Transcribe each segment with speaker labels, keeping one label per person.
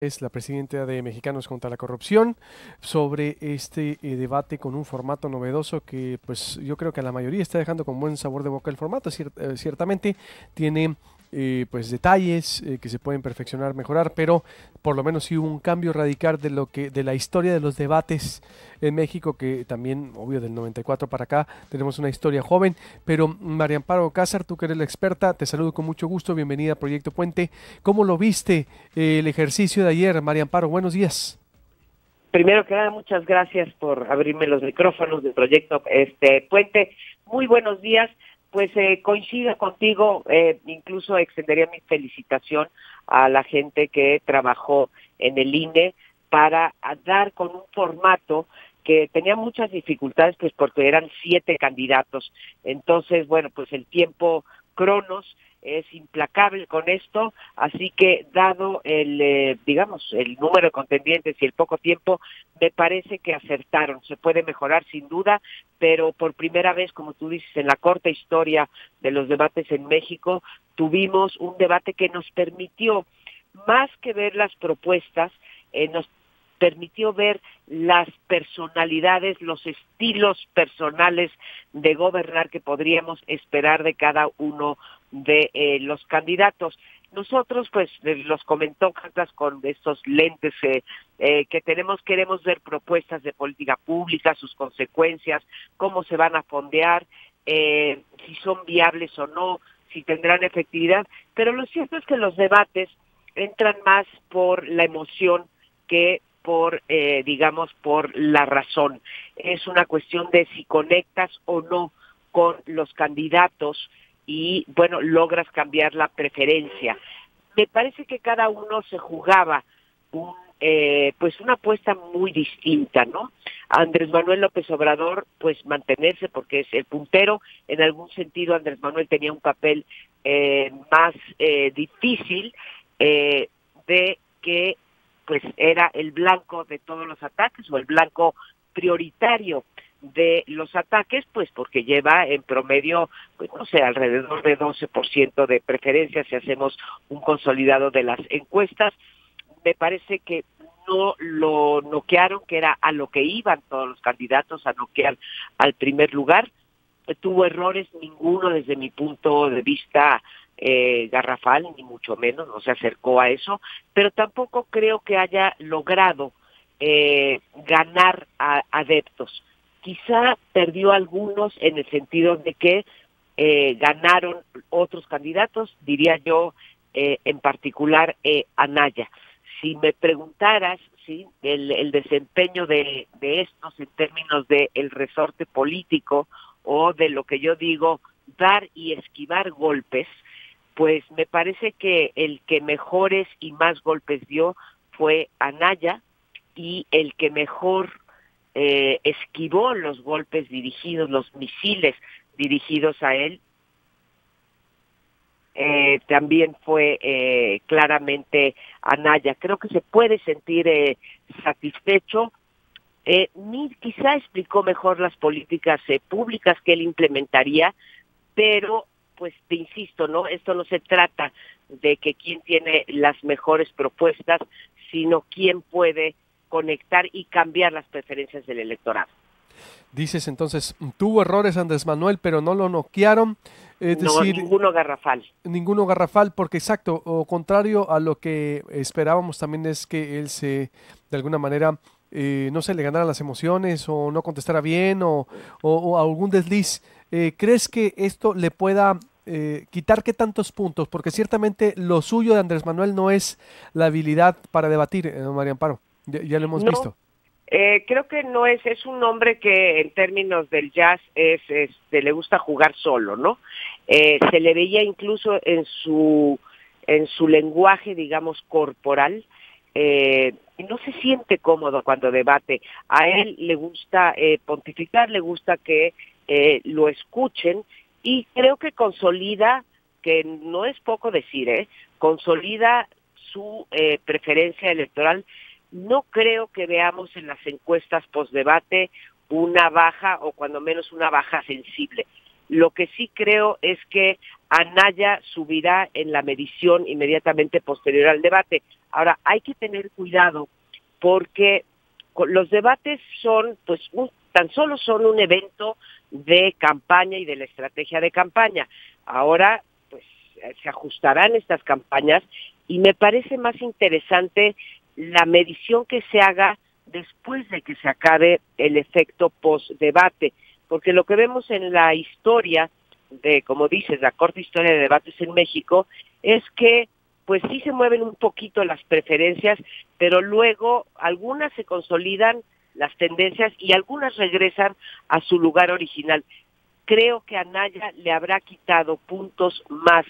Speaker 1: Es la presidenta de Mexicanos contra la Corrupción, sobre este debate con un formato novedoso que pues yo creo que a la mayoría está dejando con buen sabor de boca el formato. Ciertamente tiene pues detalles que se pueden perfeccionar, mejorar, pero por lo menos sí hubo un cambio radical de la historia de los debates en México, que también, obvio, del 94 para acá tenemos una historia joven. Pero María Amparo Cázar, tú que eres la experta, te saludo con mucho gusto, bienvenida a Proyecto Puente. ¿Cómo lo viste el ejercicio de ayer, María Amparo? Buenos días.
Speaker 2: Primero que nada, muchas gracias por abrirme los micrófonos del proyecto Puente. Muy buenos días. Pues coincido contigo, incluso extendería mi felicitación a la gente que trabajó en el INE para dar con un formato que tenía muchas dificultades, pues porque eran 7 candidatos. Entonces, bueno, pues el tiempo cronos es implacable con esto, así que dado digamos, el número de contendientes y el poco tiempo, me parece que acertaron. Se puede mejorar sin duda, pero por primera vez, como tú dices, en la corta historia de los debates en México, tuvimos un debate que nos permitió, más que ver las propuestas, nos permitió ver las personalidades, los estilos personales de gobernar que podríamos esperar de cada uno de los candidatos. Nosotros, pues, los comentó Cartas con estos lentes que queremos ver propuestas de política pública, sus consecuencias, cómo se van a fondear, si son viables o no, si tendrán efectividad, pero lo cierto es que los debates entran más por la emoción que por, digamos, por la razón. Es una cuestión de si conectas o no con los candidatos y, bueno, logras cambiar la preferencia. Me parece que cada uno se jugaba pues una apuesta muy distinta, ¿no? Andrés Manuel López Obrador, pues mantenerse porque es el puntero. En algún sentido, Andrés Manuel tenía un papel más difícil de que pues era el blanco de todos los ataques o el blanco prioritario de los ataques, pues porque lleva en promedio, pues no sé, alrededor de 12% de preferencia si hacemos un consolidado de las encuestas. Me parece que no lo noquearon, que era a lo que iban todos los candidatos, a noquear al primer lugar. Tuvo errores, ninguno desde mi punto de vista garrafal, ni mucho menos, no se acercó a eso, pero tampoco creo que haya logrado ganar a adeptos. Quizá perdió algunos en el sentido de que ganaron otros candidatos, diría yo, en particular Anaya. Si me preguntaras, ¿sí?, el desempeño de estos en términos de el resorte político o de lo que yo digo, dar y esquivar golpes, pues me parece que el que mejores y más golpes dio fue Anaya, y el que mejor esquivó los golpes dirigidos, los misiles dirigidos a él, también fue claramente Anaya. Creo que se puede sentir satisfecho. Quizá explicó mejor las políticas públicas que él implementaría, pero pues te insisto, ¿no? Esto no se trata de que quién tiene las mejores propuestas, sino quién puede conectar y cambiar las preferencias del electorado.
Speaker 1: Dices entonces, tuvo errores Andrés Manuel, pero no lo noquearon, es
Speaker 2: No,
Speaker 1: decir,
Speaker 2: ninguno garrafal.
Speaker 1: ninguno garrafal, porque exacto, o contrario a lo que esperábamos también es que él de alguna manera, no sé, le ganara las emociones o no contestara bien o algún desliz. ¿Crees que esto le pueda quitar qué tantos puntos? Porque ciertamente lo suyo de Andrés Manuel no es la habilidad para debatir, María Amparo, ya lo hemos
Speaker 2: No,
Speaker 1: visto.
Speaker 2: creo que no es un hombre que en términos del jazz le gusta jugar solo, ¿no? Se le veía incluso en su lenguaje, digamos, corporal, y no se siente cómodo cuando debate. A él le gusta pontificar, le gusta que lo escuchen, y creo que consolida, que no es poco decir, consolida su preferencia electoral. No creo que veamos en las encuestas postdebate una baja, o cuando menos una baja sensible. Lo que sí creo es que Anaya subirá en la medición inmediatamente posterior al debate. Ahora, hay que tener cuidado porque los debates son, pues, tan solo son un evento de campaña y de la estrategia de campaña. Ahora, pues, se ajustarán estas campañas y me parece más interesante la medición que se haga después de que se acabe el efecto post-debate, porque lo que vemos en la historia de, como dices, la corta historia de debates en México, es que pues sí se mueven un poquito las preferencias, pero luego algunas se consolidan las tendencias y algunas regresan a su lugar original. Creo que Anaya le habrá quitado puntos más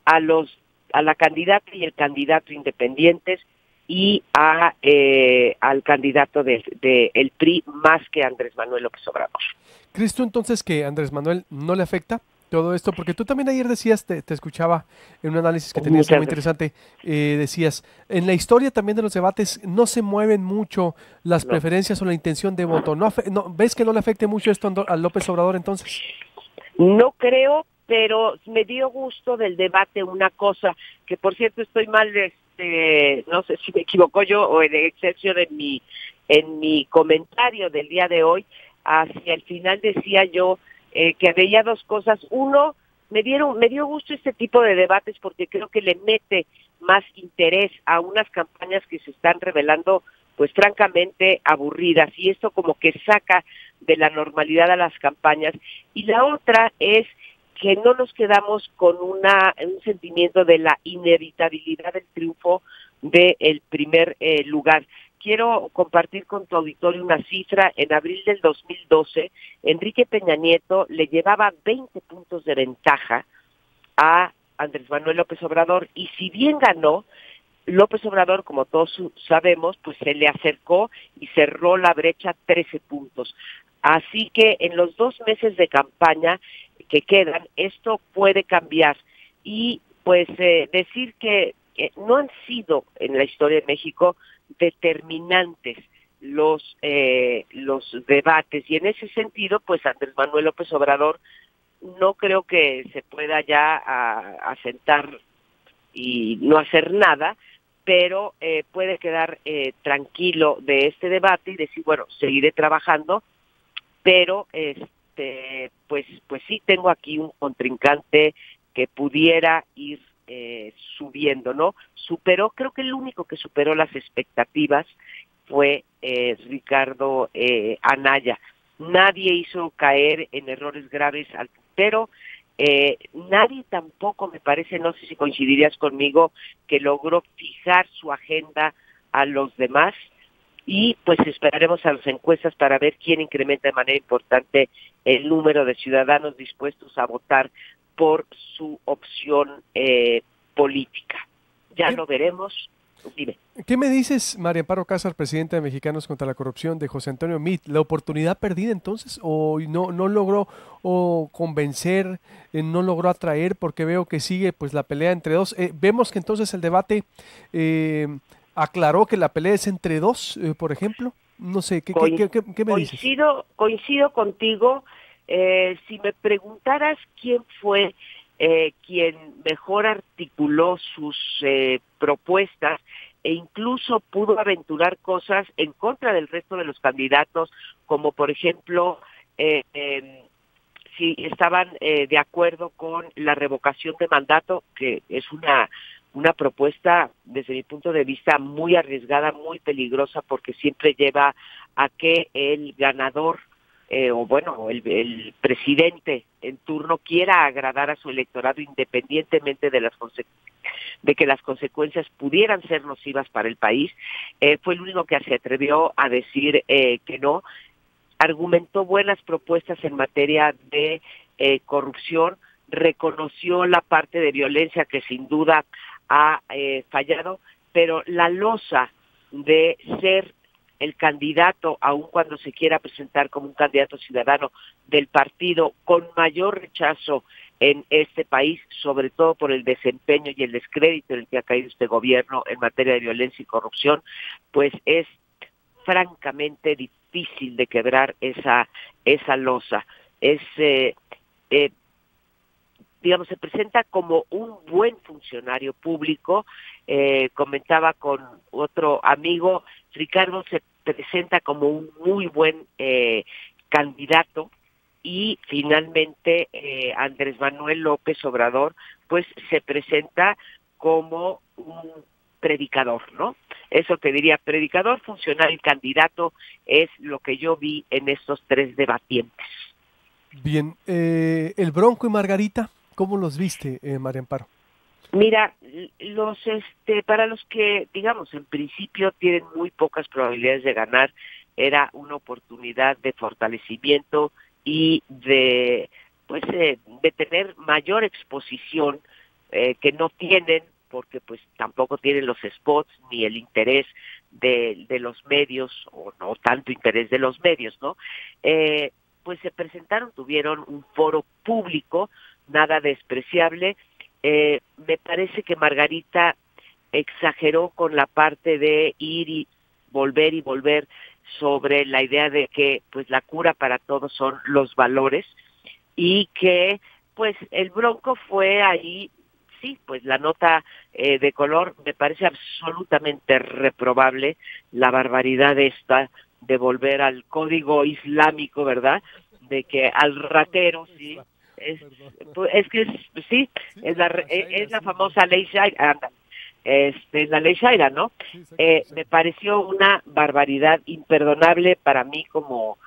Speaker 2: a la candidata y el candidato independientes y al candidato de el PRI más que a Andrés Manuel López Obrador.
Speaker 1: ¿Crees tú entonces que a Andrés Manuel no le afecta todo esto? Porque tú también ayer decías, te escuchaba en un análisis que tenías muy interesante, decías, en la historia también de los debates no se mueven mucho las preferencias o la intención de voto. ¿Ves que no le afecte mucho esto a López Obrador entonces?
Speaker 2: No creo, pero me dio gusto del debate una cosa, que por cierto estoy mal, no sé si me equivoco yo o en excepción en mi comentario del día de hoy, hacia el final decía yo que veía dos cosas. Uno, me dio gusto este tipo de debates porque creo que le mete más interés a unas campañas que se están revelando pues francamente aburridas, y esto como que saca de la normalidad a las campañas. Y la otra es que no nos quedamos con un sentimiento de la inevitabilidad del triunfo del primer lugar. Quiero compartir con tu auditorio una cifra. En abril del 2012, Enrique Peña Nieto le llevaba 20 puntos de ventaja a Andrés Manuel López Obrador, y si bien ganó, López Obrador, como todos sabemos, pues se le acercó y cerró la brecha 13 puntos. Así que en los 2 meses de campaña que quedan, esto puede cambiar. Y pues decir que no han sido en la historia de México determinantes los debates, y en ese sentido, pues Andrés Manuel López Obrador no creo que se pueda ya a sentar y no hacer nada, pero puede quedar tranquilo de este debate y decir, bueno, seguiré trabajando, pero pues sí tengo aquí un contrincante que pudiera ir subiendo, ¿no? Creo que el único que superó las expectativas fue Ricardo Anaya. Nadie hizo caer en errores graves al puntero. Nadie tampoco, me parece, no sé si coincidirías conmigo, que logró fijar su agenda a los demás, y pues esperaremos a las encuestas para ver quién incrementa de manera importante el número de ciudadanos dispuestos a votar por su opción política. Ya lo veremos. Dime.
Speaker 1: ¿Qué me dices, María Amparo Casar, presidenta de Mexicanos contra la Corrupción, de José Antonio Meade? ¿La oportunidad perdida entonces? ¿O no logró convencer, no logró atraer? Porque veo que sigue pues la pelea entre dos. Vemos que entonces el debate aclaró que la pelea es entre dos, por ejemplo. No sé, ¿qué me dices?
Speaker 2: Coincido contigo. Si me preguntaras quién fue quien mejor articuló sus propuestas e incluso pudo aventurar cosas en contra del resto de los candidatos, como por ejemplo si estaban de acuerdo con la revocación de mandato, que es una propuesta desde mi punto de vista muy arriesgada, muy peligrosa, porque siempre lleva a que el ganador el presidente en turno quiera agradar a su electorado independientemente de que las consecuencias pudieran ser nocivas para el país. Fue el único que se atrevió a decir que no. Argumentó buenas propuestas en materia de corrupción, reconoció la parte de violencia que sin duda ha fallado, pero la losa de ser el candidato, aun cuando se quiera presentar como un candidato ciudadano del partido con mayor rechazo en este país, sobre todo por el desempeño y el descrédito en el que ha caído este gobierno en materia de violencia y corrupción, pues es francamente difícil de quebrar esa losa. digamos, se presenta como un buen funcionario público. Comentaba con otro amigo, Ricardo se presenta como un muy buen candidato, y finalmente Andrés Manuel López Obrador pues se presenta como un predicador, ¿no? Eso te diría, predicador, funcionario y candidato es lo que yo vi en estos tres debatientes.
Speaker 1: Bien, el Bronco y Margarita, ¿cómo los viste, María Amparo?
Speaker 2: Mira, para los que, digamos, en principio tienen muy pocas probabilidades de ganar, era una oportunidad de fortalecimiento y pues, de tener mayor exposición que no tienen, porque pues tampoco tienen los spots ni el interés de los medios, o no tanto interés de los medios, ¿no? Pues se presentaron, tuvieron un foro público, nada despreciable. Me parece que Margarita exageró con la parte de ir y volver sobre la idea de que pues la cura para todos son los valores, y que pues el Bronco fue ahí, sí, pues la nota de color. Me parece absolutamente reprobable la barbaridad esta de volver al código islámico, ¿verdad? De que al ratero, sí, es que sí, es la famosa ley Shaira, la ley Shaira, ¿no? Me pareció una barbaridad imperdonable para mí como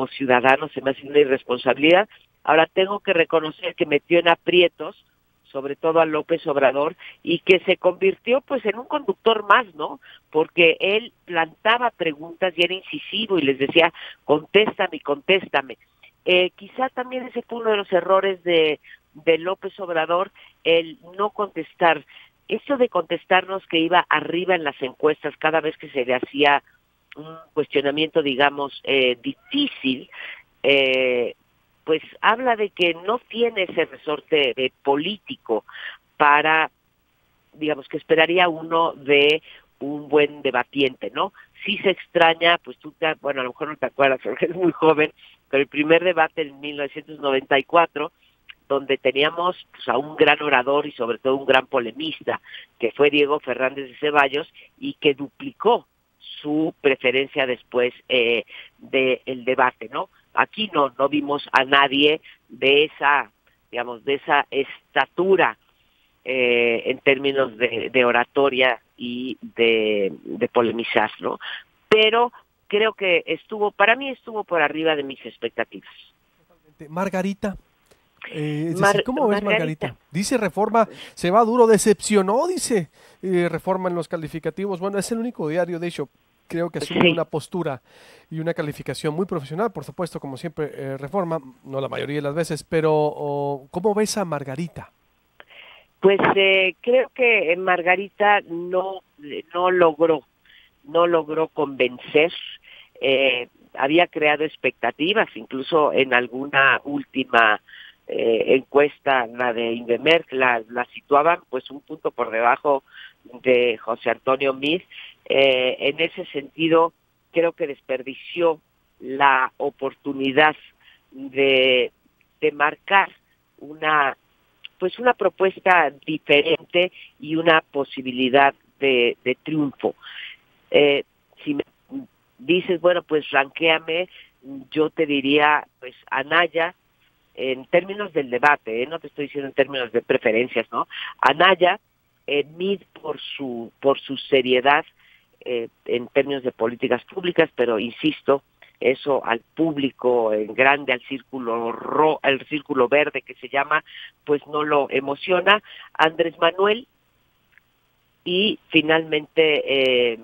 Speaker 2: ciudadano, se me hace una irresponsabilidad. Ahora tengo que reconocer que metió en aprietos, sobre todo a López Obrador, y que se convirtió pues en un conductor más, ¿no? Porque él plantaba preguntas y era incisivo y les decía, contéstame, contéstame. Quizá también ese fue uno de los errores de López Obrador, el no contestar. Eso de contestarnos que iba arriba en las encuestas cada vez que se le hacía un cuestionamiento, digamos, difícil, pues habla de que no tiene ese resorte político para, digamos, que esperaría uno de un buen debatiente, ¿no? Sí se extraña, pues bueno, a lo mejor no te acuerdas porque eres muy joven, pero el primer debate en 1994, donde teníamos pues, a un gran orador y sobre todo un gran polemista, que fue Diego Fernández de Ceballos, y que duplicó su preferencia después del debate, ¿no? Aquí no vimos a nadie de esa, digamos, de esa estatura en términos de oratoria y de polemizar, ¿no? Pero creo que para mí estuvo por arriba de mis expectativas.
Speaker 1: Margarita, es decir, ¿cómo ves Margarita? Dice Reforma, se va duro, decepcionó, dice Reforma en los calificativos. Bueno, es el único diario, de hecho, creo que asume una postura y una calificación muy profesional, por supuesto, como siempre, Reforma, no la mayoría de las veces, pero ¿cómo ves a Margarita?
Speaker 2: Pues creo que Margarita no logró convencer, había creado expectativas, incluso en alguna última encuesta, la de Indemer, la situaban pues un punto por debajo de José Antonio Meade. En ese sentido, creo que desperdició la oportunidad de marcar una propuesta diferente y una posibilidad de triunfo. Si me dices, bueno, pues ranquéame, yo te diría, pues Anaya, en términos del debate, no te estoy diciendo en términos de preferencias, ¿no? Anaya, Meade por su seriedad en términos de políticas públicas, pero insisto, eso al público en grande, al el círculo verde que se llama, pues no lo emociona. Andrés Manuel y finalmente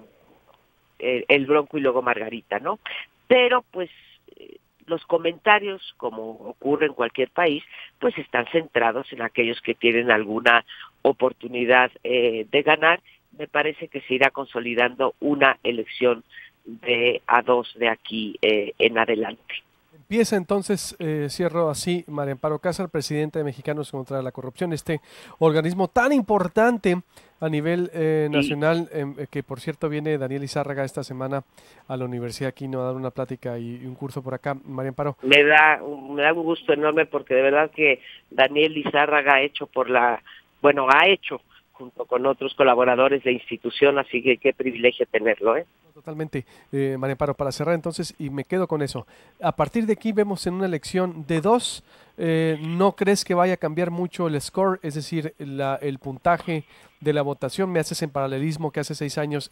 Speaker 2: el Bronco y luego Margarita, ¿no? Pero pues los comentarios, como ocurre en cualquier país, pues están centrados en aquellos que tienen alguna oportunidad de ganar. Me parece que se irá consolidando una elección de a dos de aquí en adelante.
Speaker 1: Empieza entonces, cierro así, María Amparo Casar, presidenta de Mexicanos contra la Corrupción, este organismo tan importante a nivel nacional, que por cierto viene Daniel Izárraga esta semana a la Universidad Quino a dar una plática y un curso por acá. María Amparo.
Speaker 2: Me da un gusto enorme porque de verdad que Daniel Izárraga ha hecho junto con otros colaboradores de institución, así que qué privilegio tenerlo, ¿eh?
Speaker 1: Totalmente, María Amparo, para cerrar entonces, y me quedo con eso, a partir de aquí vemos en una elección de dos, ¿no crees que vaya a cambiar mucho el score, es decir, el puntaje de la votación? Me haces en paralelismo que hace 6 años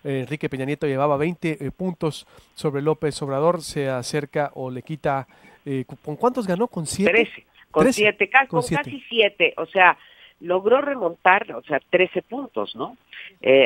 Speaker 1: Enrique Peña Nieto llevaba 20 puntos sobre López Obrador, se acerca o le quita, ¿con cuántos ganó? ¿Con 7?
Speaker 2: 13, con
Speaker 1: 13,
Speaker 2: 7,
Speaker 1: con
Speaker 2: casi 7, o sea, logró remontar, 13 puntos, ¿no?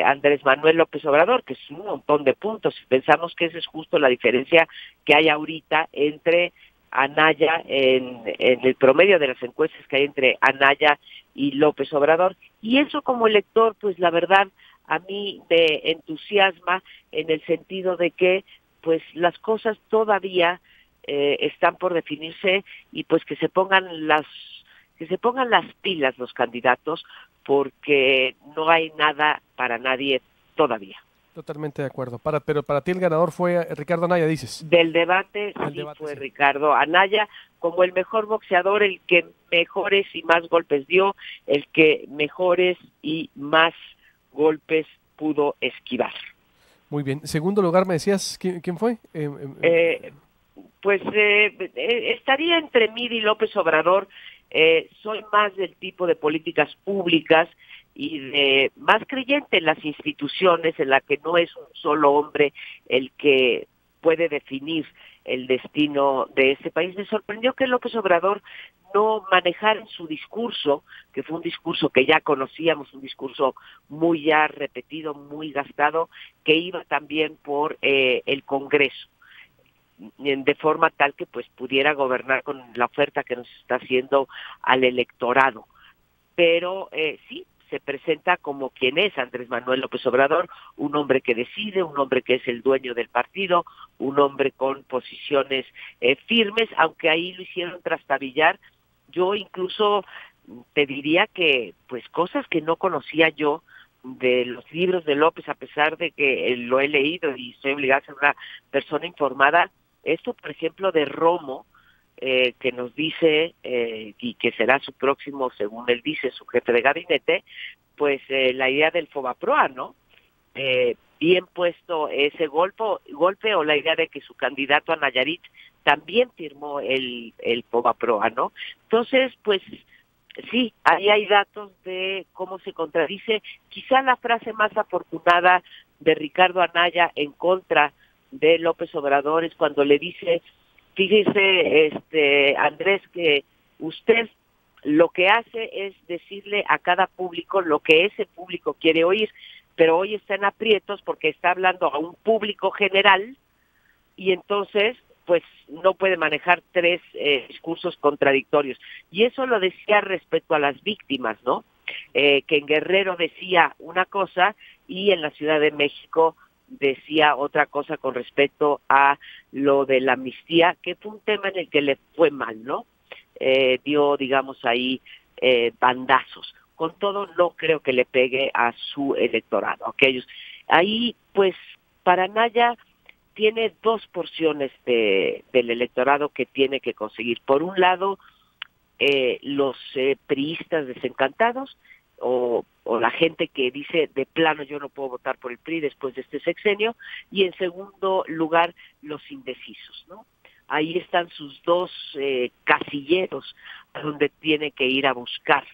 Speaker 2: Andrés Manuel López Obrador, que es un montón de puntos. Pensamos que esa es justo la diferencia que hay ahorita entre Anaya, en el promedio de las encuestas que hay entre Anaya y López Obrador. Y eso como elector, pues la verdad, a mí me entusiasma en el sentido de que, pues las cosas todavía están por definirse y pues que se pongan las pilas los candidatos, porque no hay nada para nadie todavía.
Speaker 1: Totalmente de acuerdo. Pero para ti el ganador fue Ricardo Anaya, dices.
Speaker 2: Del debate fue sí. Ricardo Anaya, como el mejor boxeador, el que mejores y más golpes dio, el que mejores y más golpes pudo esquivar.
Speaker 1: Muy bien. Segundo lugar, me decías, ¿quién fue?
Speaker 2: Estaría entre mí y López Obrador. Soy más del tipo de políticas públicas y más creyente en las instituciones, en la que no es un solo hombre el que puede definir el destino de este país. Me sorprendió que López Obrador no manejara en su discurso, que fue un discurso que ya conocíamos, un discurso muy ya repetido, muy gastado, que iba también por el Congreso, de forma tal que pues pudiera gobernar con la oferta que nos está haciendo al electorado. Pero sí, se presenta como quien es Andrés Manuel López Obrador, un hombre que decide, un hombre que es el dueño del partido, un hombre con posiciones firmes, aunque ahí lo hicieron trastabillar. Yo incluso te diría que pues cosas que no conocía yo de los libros de López, a pesar de que lo he leído y estoy obligada a ser una persona informada. Esto, por ejemplo, de Romo, que nos dice, y que será su próximo, según él dice, su jefe de gabinete, pues la idea del Fobaproa, ¿no? Bien puesto ese golpe, o la idea de que su candidato a Nayarit también firmó el Fobaproa, ¿no? Entonces, pues sí, ahí hay datos de cómo se contradice. Quizá la frase más afortunada de Ricardo Anaya en contra de López Obrador es cuando le dice: fíjese, Andrés, que usted lo que hace es decirle a cada público lo que ese público quiere oír, pero hoy está en aprietos porque está hablando a un público general y entonces pues no puede manejar 3 discursos contradictorios. Y eso lo decía respecto a las víctimas, ¿no? Que en Guerrero decía una cosa y en la Ciudad de México decía otra cosa con respecto a lo de la amnistía, que fue un tema en el que le fue mal, ¿no? Dio, digamos, ahí bandazos. Con todo, no creo que le pegue a su electorado, aquellos. Ahí, pues, para Anaya tiene 2 porciones del electorado que tiene que conseguir. Por un lado, los priistas desencantados, o la gente que dice de plano yo no puedo votar por el PRI después de este sexenio, y en segundo lugar los indecisos, ¿no? Ahí están sus 2 casilleros a donde tiene que ir a buscar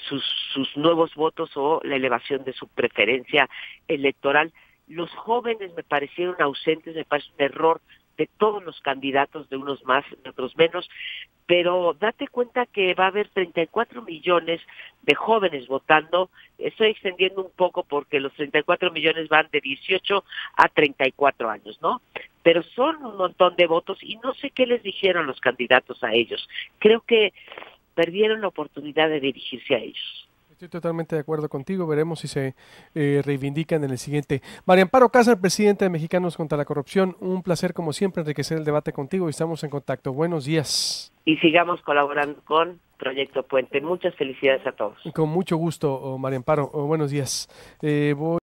Speaker 2: sus nuevos votos o la elevación de su preferencia electoral. Los jóvenes me parecieron ausentes, me parece un error de todos los candidatos, de unos más, de otros menos, pero date cuenta que va a haber 34 millones de jóvenes votando. Estoy extendiendo un poco porque los 34 millones van de 18 a 34 años, ¿no? Pero son un montón de votos y no sé qué les dijeron los candidatos a ellos. Creo que perdieron la oportunidad de dirigirse a ellos.
Speaker 1: Estoy totalmente de acuerdo contigo, veremos si se reivindican en el siguiente. María Amparo Casar, presidenta de Mexicanos contra la Corrupción, un placer como siempre enriquecer el debate contigo y estamos en contacto. Buenos días.
Speaker 2: Y sigamos colaborando con Proyecto Puente. Muchas felicidades a todos.
Speaker 1: Con mucho gusto, María Amparo. Buenos días.